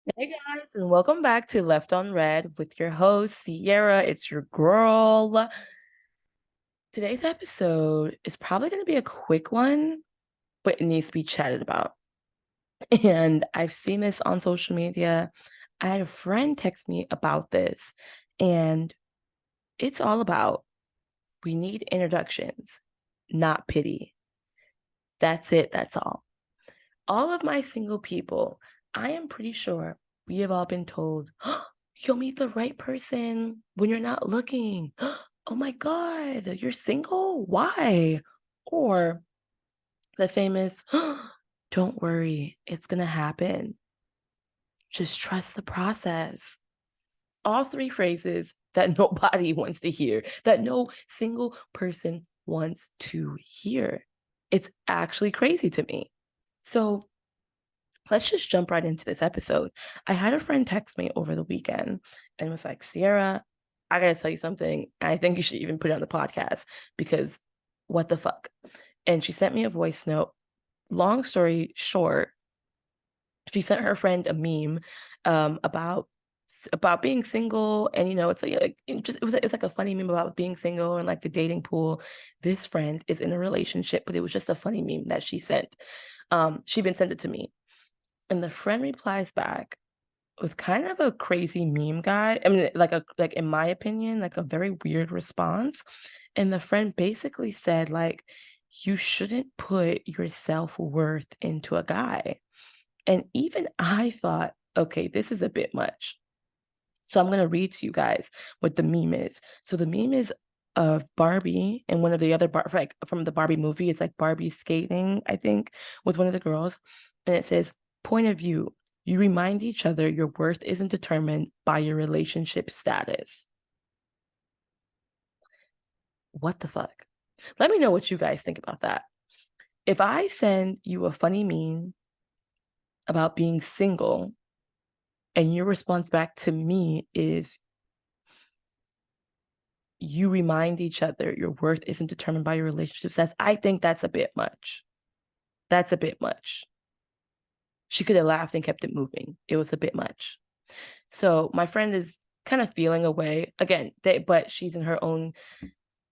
Hey guys, and welcome back to Left on Red with your host, Sierra. It's your girl. Today's episode is probably going to be a quick one, but it needs to be chatted about. And I've seen this on social media. I had a friend text me about this, and it's all about we need introductions, not pity. That's it. That's all. All of my single people, I am pretty sure we have all been told, oh, you'll meet the right person when you're not looking. Oh my God, you're single? Why? Or the famous, don't worry, it's going to happen. Just trust the process. All three phrases that nobody wants to hear, that no single person wants to hear. It's actually crazy to me. So let's just jump right into this episode. I had a friend text me over the weekend and was like, Sierra, I gotta tell you something. I think you should even put it on the podcast because what the fuck? And she sent me a voice note. Long story short, she sent her friend a meme about being single, and it's like it was like a funny meme about being single and like the dating pool. This friend is in a relationship, but it was just a funny meme that she sent. She even sent it to me. And the friend replies back with kind of a crazy meme guy. I mean, like in my opinion, like a very weird response. And the friend basically said, like, you shouldn't put your self-worth into a guy. And even I thought, okay, this is a bit much. So I'm gonna read to you guys what the meme is. So the meme is of Barbie and one of the other like from the Barbie movie. It's like Barbie skating, I think, with one of the girls, and it says, "Point of view: you remind each other your worth isn't determined by your relationship status." What the fuck? Let me know what you guys think about that. If I send you a funny meme about being single and your response back to me is you remind each other your worth isn't determined by your relationship status, I think that's a bit much. That's a bit much. She could have laughed and kept it moving. It was a bit much. So my friend is kind of feeling away again, but she's in her own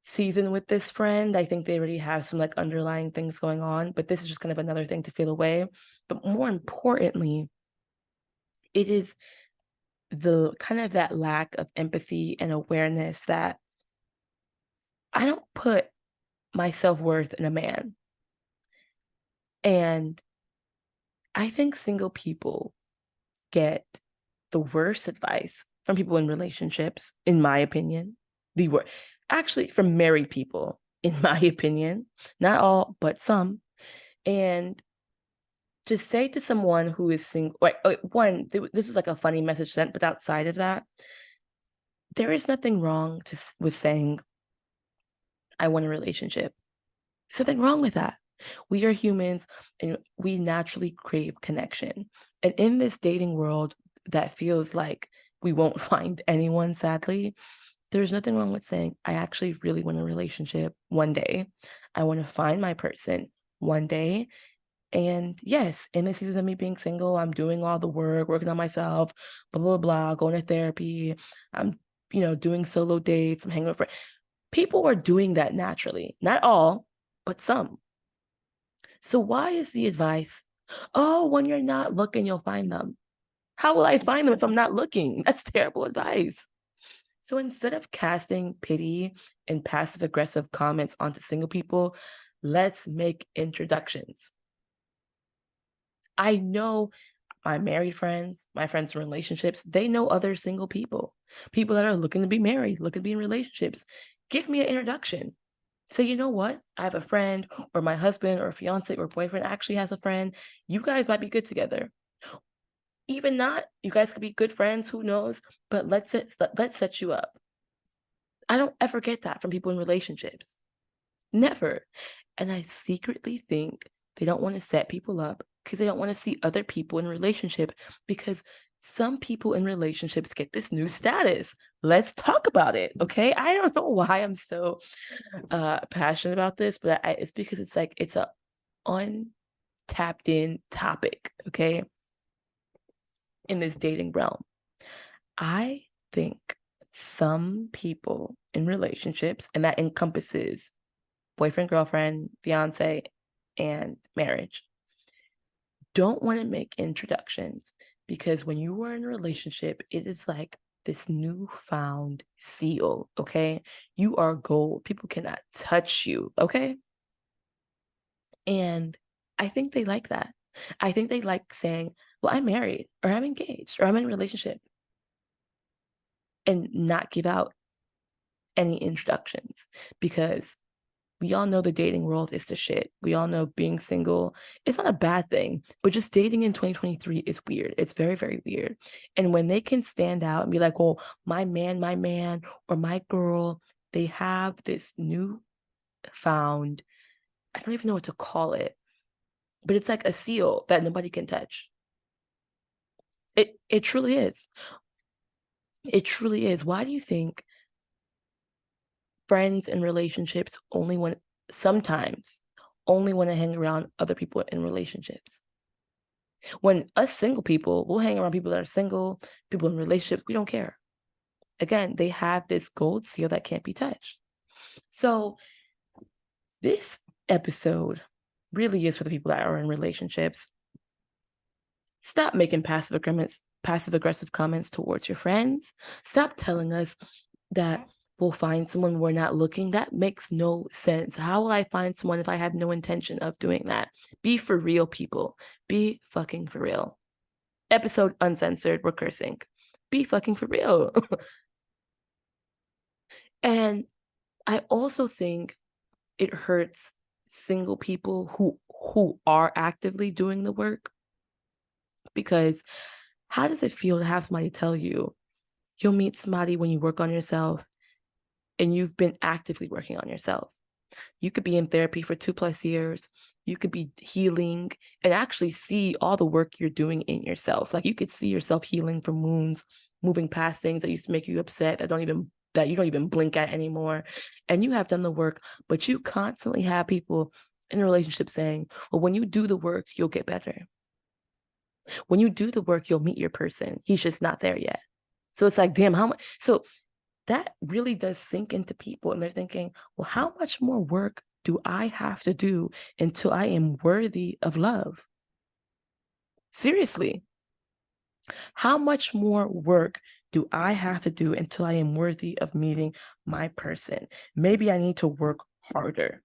season with this friend. I think they already have some like underlying things going on, but this is just kind of another thing to feel away. But more importantly, it is the kind of that lack of empathy and awareness that I don't put my self-worth in a man. And I think single people get the worst advice from people in relationships, in my opinion. The worst, actually, from married people, in my opinion. Not all, but some. And to say to someone who is single, like, one, this was like a funny message sent, but outside of that, there is nothing wrong with saying, I want a relationship. There's nothing wrong with that. We are humans and we naturally crave connection. And in this dating world that feels like we won't find anyone, sadly, there's nothing wrong with saying, I actually really want a relationship one day. I want to find my person one day. And yes, in the season of me being single, I'm doing all the work, working on myself, blah, blah, blah, going to therapy. I'm, doing solo dates, I'm hanging with friends. People are doing that naturally. Not all, but some. So why is the advice, oh, when you're not looking, you'll find them? How will I find them if I'm not looking? That's terrible advice. So instead of casting pity and passive aggressive comments onto single people, let's make introductions. I know my married friends, my friends in relationships, they know other single people that are looking to be married, looking to be in relationships. Give me an introduction. So you know what? I have a friend, or my husband or fiance or boyfriend actually has a friend. You guys might be good together. Even not, you guys could be good friends, who knows? But let's set you up. I don't ever get that from people in relationships. Never. And I secretly think they don't want to set people up because they don't want to see other people in relationship, because some people in relationships get this new status. Let's talk about it. Okay. I don't know why I'm so passionate about this, but it's because it's like it's a untapped in topic. Okay. in this dating realm. I think some people in relationships, and that encompasses boyfriend, girlfriend, fiance, and marriage, don't want to make introductions because when you are in a relationship, it is like this newfound seal, okay? You are gold. People cannot touch you, okay? And I think they like that. I think they like saying, well, I'm married or I'm engaged or I'm in a relationship and not give out any introductions because we all know the dating world is the shit. We all know being single is not a bad thing, but just dating in 2023 is weird. It's very, very weird. And when they can stand out and be like, oh, my man, or my girl, they have this new found, I don't even know what to call it, but it's like a seal that nobody can touch. It truly is. It truly is. Why do you think friends and relationships sometimes only want to hang around other people in relationships? When us single people, we'll hang around people that are single, people in relationships, we don't care. Again, they have this gold seal that can't be touched. So this episode really is for the people that are in relationships. Stop making passive aggressive comments towards your friends. Stop telling us that we'll find someone when we're not looking. That makes no sense. How will I find someone if I have no intention of doing that? Be for real, people. Be fucking for real. Episode uncensored, we're cursing. Be fucking for real. And I also think it hurts single people who are actively doing the work, because how does it feel to have somebody tell you you'll meet somebody when you work on yourself and you've been actively working on yourself? You could be in therapy for 2+ years. You could be healing and actually see all the work you're doing in yourself. Like you could see yourself healing from wounds, moving past things that used to make you upset that you don't even blink at anymore. And you have done the work, but you constantly have people in a relationship saying, well, when you do the work, you'll get better. When you do the work, you'll meet your person. He's just not there yet. So it's like, damn, how much? So that really does sink into people, and they're thinking, well, how much more work do I have to do until I am worthy of love? Seriously, how much more work do I have to do until I am worthy of meeting my person? Maybe I need to work harder.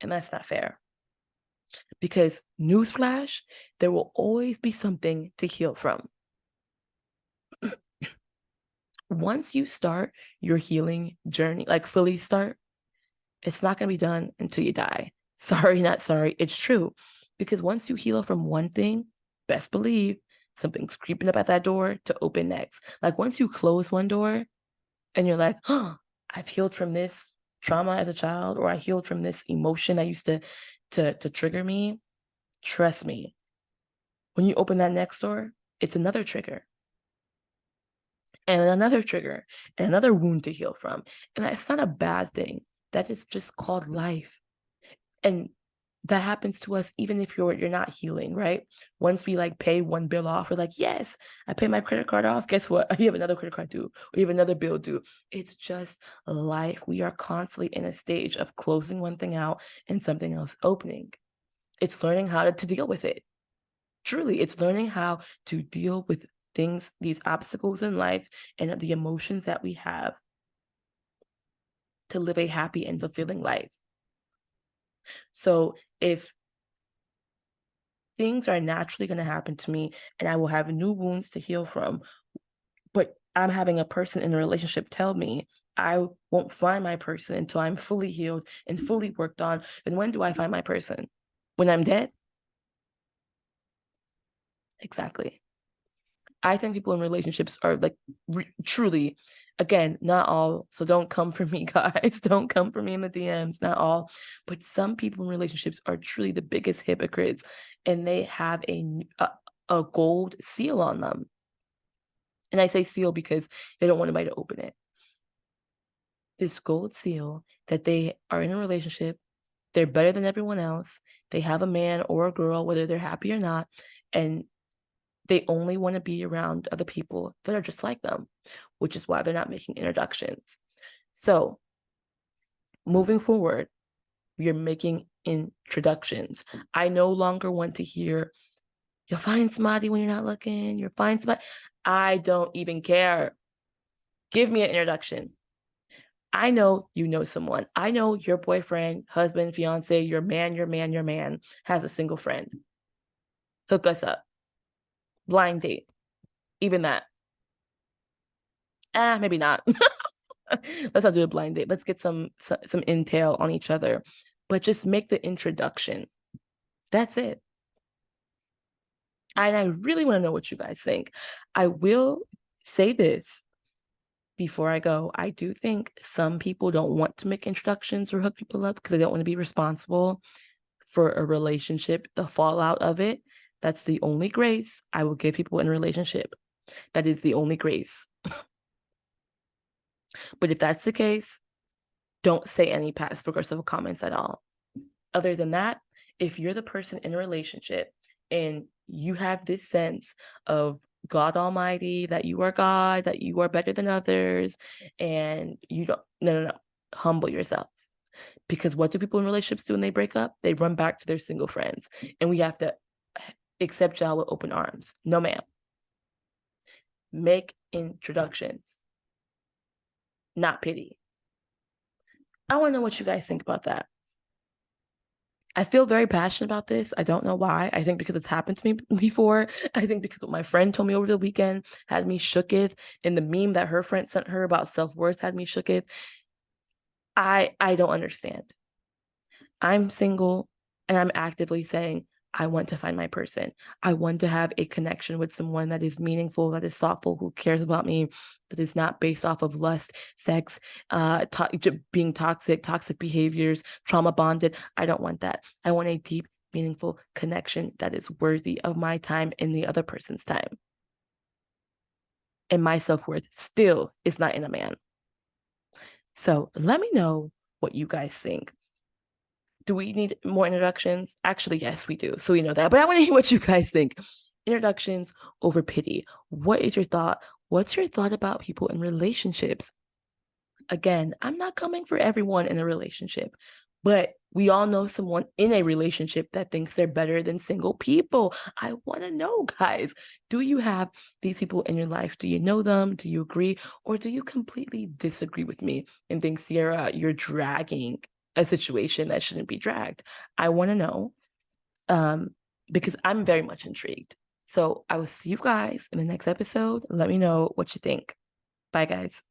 And that's not fair. Because newsflash, there will always be something to heal from. Once you start your healing journey, like fully start, it's not going to be done until you die. Sorry, not sorry. It's true. Because once you heal from one thing, best believe something's creeping up at that door to open next. Like once you close one door and you're like, oh, I've healed from this trauma as a child, or I healed from this emotion that used to trigger me. Trust me, when you open that next door, it's another trigger and another trigger and another wound to heal from. And that's not a bad thing. That is just called life. And that happens to us even if you're not healing, right? Once we like pay one bill off, we're like, yes, I pay my credit card off. Guess what? You have another credit card due, or you have another bill due. It's just life. We are constantly in a stage of closing one thing out and something else opening. It's learning how to deal with it. Truly, it's learning how to deal with things, these obstacles in life, and the emotions that we have to live a happy and fulfilling life. So if things are naturally going to happen to me and I will have new wounds to heal from, but I'm having a person in a relationship tell me I won't find my person until I'm fully healed and fully worked on, then when do I find my person? When I'm dead? Exactly. I think people in relationships are like truly, again, not all. So don't come for me, guys. Don't come for me in the DMs. Not all, but some people in relationships are truly the biggest hypocrites, and they have a gold seal on them. And I say seal because they don't want anybody to open it. This gold seal that they are in a relationship, they're better than everyone else. They have a man or a girl, whether they're happy or not, and They only want to be around other people that are just like them, which is why they're not making introductions. So moving forward, you're making introductions. I no longer want to hear, you'll find somebody when you're not looking, you'll find somebody. I don't even care. Give me an introduction. I know you know someone. I know your boyfriend, husband, fiance, your man has a single friend. Hook us up. Blind date. Even that. Maybe not. Let's not do a blind date. Let's get some intel on each other. But just make the introduction. That's it. And I really want to know what you guys think. I will say this before I go. I do think some people don't want to make introductions or hook people up because they don't want to be responsible for a relationship, the fallout of it. That's the only grace I will give people in a relationship. That is the only grace. But if that's the case, don't say any passive aggressive comments at all. Other than that, if you're the person in a relationship and you have this sense of God Almighty, that you are God, that you are better than others, and you don't, no, humble yourself. Because what do people in relationships do when they break up? They run back to their single friends. And we have to accept y'all with open arms. No, ma'am. Make introductions, not pity. I want to know what you guys think about that. I feel very passionate about this. I don't know why. I think because it's happened to me before. I think because what my friend told me over the weekend had me shooketh, and the meme that her friend sent her about self-worth had me shooketh. I don't understand. I'm single and I'm actively saying I want to find my person. I want to have a connection with someone that is meaningful, that is thoughtful, who cares about me, that is not based off of lust, sex, being toxic behaviors, trauma bonded. I don't want that. I want a deep, meaningful connection that is worthy of my time and the other person's time. And my self-worth still is not in a man. So let me know what you guys think. Do we need more introductions? Actually, yes, we do. So we know that. But I want to hear what you guys think. Introductions over pity. What is your thought? What's your thought about people in relationships? Again, I'm not coming for everyone in a relationship, but we all know someone in a relationship that thinks they're better than single people. I want to know, guys, do you have these people in your life? Do you know them? Do you agree? Or do you completely disagree with me and think, Sierra, you're dragging a situation that shouldn't be dragged? I want to know, because I'm very much intrigued. So I will see you guys in the next episode. Let me know what you think. Bye, guys.